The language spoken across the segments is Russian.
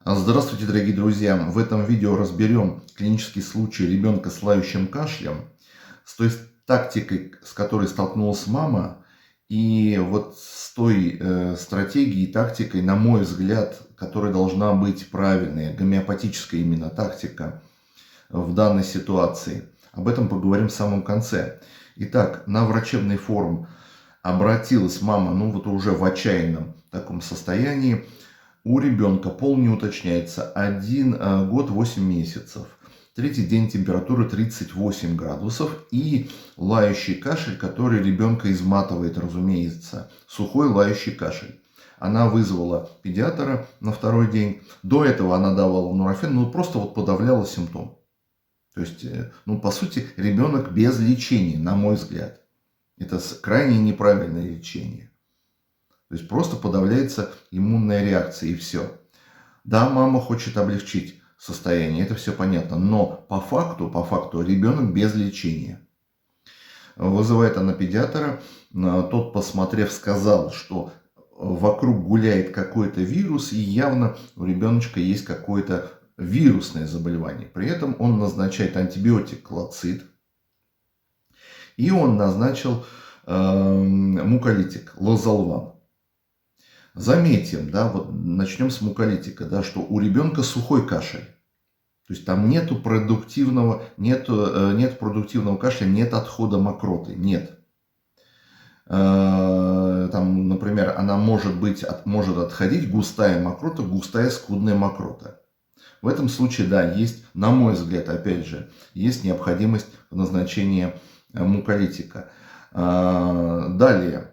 Здравствуйте, дорогие друзья! В этом видео разберем клинический случай ребенка с лающим кашлем, с той тактикой, с которой столкнулась мама, и вот с той стратегией и тактикой, на мой взгляд, которая должна быть правильной, гомеопатическая именно тактика в данной ситуации. Об этом поговорим в самом конце. Итак, на врачебный форум обратилась мама, ну вот уже в отчаянном таком состоянии. У ребенка пол не уточняется, 1 год 8 месяцев. Третий день температуры 38 градусов и лающий кашель, который ребенка изматывает, разумеется. Сухой лающий кашель. Она вызвала педиатра на второй день. До этого она давала нурофен, ну просто вот подавляла симптом. То есть, ну по сути, ребенок без лечения, на мой взгляд. Это крайне неправильное лечение. То есть просто подавляется иммунная реакция и все. Да, мама хочет облегчить состояние, это все понятно. Но по факту ребенок без лечения. Вызывает она педиатра. Тот, посмотрев, сказал, что вокруг гуляет какой-то вирус, и явно у ребеночка есть какое-то вирусное заболевание. При этом он назначает антибиотик клоцид. И он назначил муколитик лозолван. Заметим, да, вот начнем с муколитика, да, что у ребенка сухой кашель. То есть там нет продуктивного кашля, нет отхода мокроты, нет. Там, например, она может отходить густая мокрота, густая скудная мокрота. В этом случае, да, есть, на мой взгляд, опять же, есть необходимость в назначении муколитика. Далее.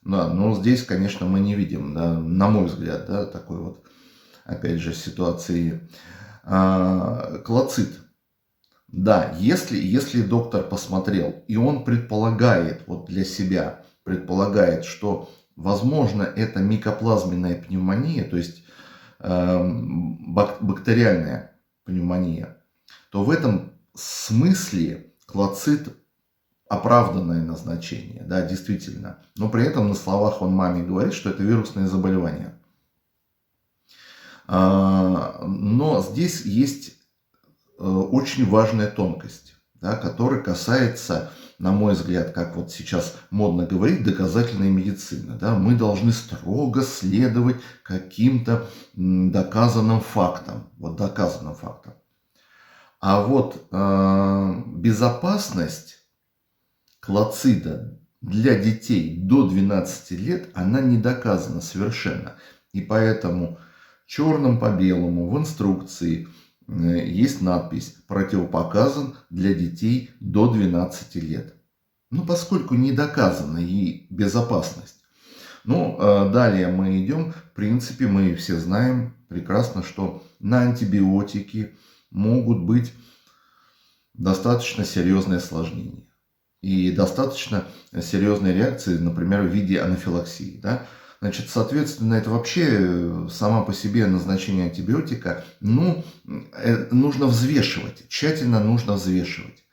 Да, но здесь, конечно, мы не видим, да, на мой взгляд, да, такой вот, опять же, ситуации. Клоцид. Да, если доктор посмотрел, и он предполагает, вот для себя, предполагает, что, возможно, это микоплазменная пневмония, то есть бактериальная пневмония, то в этом смысле клоцид оправданное назначение, да, действительно. Но при этом на словах он маме говорит, что это вирусное заболевание. Но здесь есть очень важная тонкость, да, которая касается, на мой взгляд, как вот сейчас модно говорить, доказательной медицины. Да. Мы должны строго следовать каким-то доказанным фактам. Вот доказанным фактам. А вот безопасность клоцида для детей до 12 лет, она не доказана совершенно. И поэтому черным по белому в инструкции есть надпись «Противопоказан для детей до 12 лет». Ну, поскольку не доказана и безопасность. Ну, далее мы идем. В принципе, мы все знаем прекрасно, что на антибиотики могут быть достаточно серьезные осложнения. И достаточно серьезные реакции, например, в виде анафилаксии. Да? Значит, соответственно, это вообще само по себе назначение антибиотика, ну, нужно взвешивать, тщательно нужно взвешивать.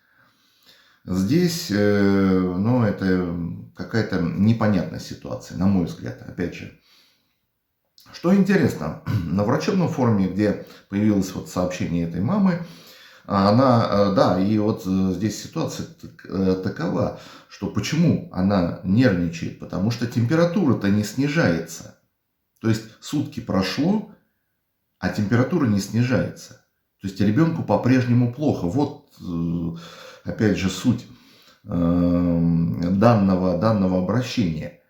Здесь, ну, это какая-то непонятная ситуация, на мой взгляд, опять же. Что интересно, на врачебном форуме, где появилось вот сообщение этой мамы, она, да, и вот здесь ситуация такова, что почему она нервничает? Потому что температура-то не снижается. То есть сутки прошло, а температура не снижается. То есть ребенку по-прежнему плохо. Вот, опять же, суть данного обращения.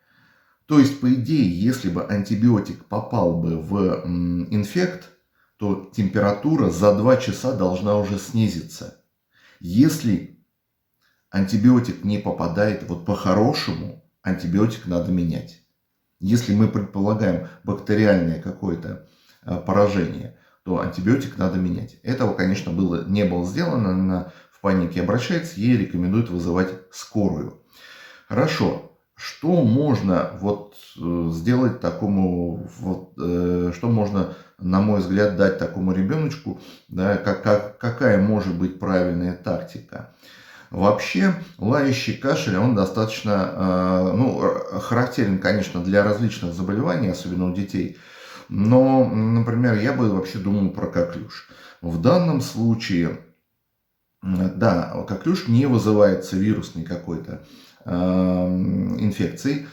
То есть, по идее, если бы антибиотик попал бы в инфект, то температура за 2 часа должна уже снизиться. Если антибиотик не попадает, вот по-хорошему антибиотик надо менять. Если мы предполагаем бактериальное какое-то поражение, то антибиотик надо менять. Этого, конечно, не было сделано. Она в панике обращается, ей рекомендуют вызывать скорую. Хорошо. Что можно вот сделать такому, что можно, на мой взгляд, дать такому ребеночку, да, какая может быть правильная тактика? Вообще, лающий кашель, он достаточно, ну, характерен, конечно, для различных заболеваний, особенно у детей. Но, например, я бы вообще думал про коклюш. В данном случае, да, коклюш не вызывается вирусной какой-то инфекцией.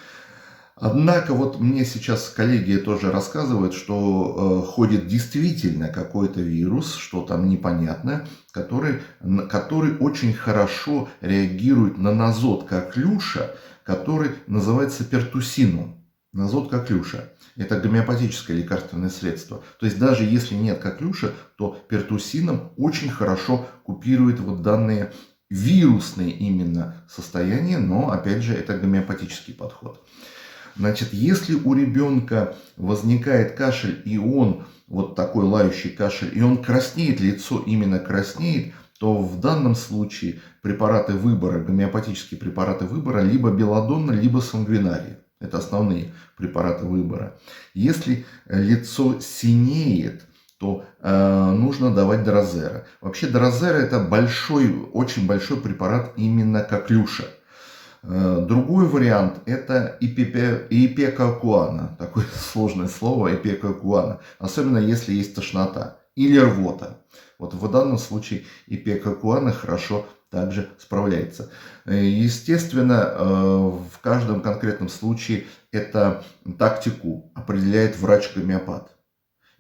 Однако вот мне сейчас коллеги тоже рассказывают, что ходит действительно какой-то вирус, что там непонятное, который очень хорошо реагирует на назот коклюша, который называется пертусином. Назот коклюша. Это гомеопатическое лекарственное средство. То есть даже если нет коклюша, то пертусином очень хорошо купирует вот данные вирусные именно состояния, но опять же это гомеопатический подход. Значит, если у ребенка возникает кашель, и он, вот такой лающий кашель, и он краснеет, лицо именно краснеет, то в данном случае препараты выбора, гомеопатические препараты выбора, либо белладонна, либо сангвинарий. Это основные препараты выбора. Если лицо синеет, то нужно давать дрозера. Вообще дрозера это очень большой препарат именно коклюша. Другой вариант это ипекакуана, такое сложное слово ипекакуана, особенно если есть тошнота или рвота. Вот в данном случае ипекакуана хорошо также справляется. Естественно, в каждом конкретном случае это тактику определяет врач-гомеопат.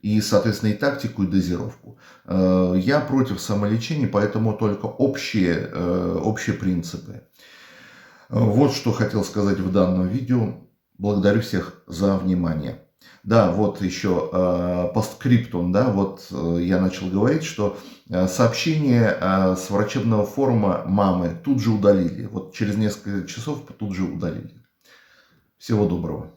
И, соответственно, и тактику, и дозировку. Я против самолечения, поэтому только общие принципы. Вот что хотел сказать в данном видео. Благодарю всех за внимание. Да, вот еще постскриптум, да, вот я начал говорить, что сообщение с врачебного форума мамы тут же удалили. Вот через несколько часов тут же удалили. Всего доброго.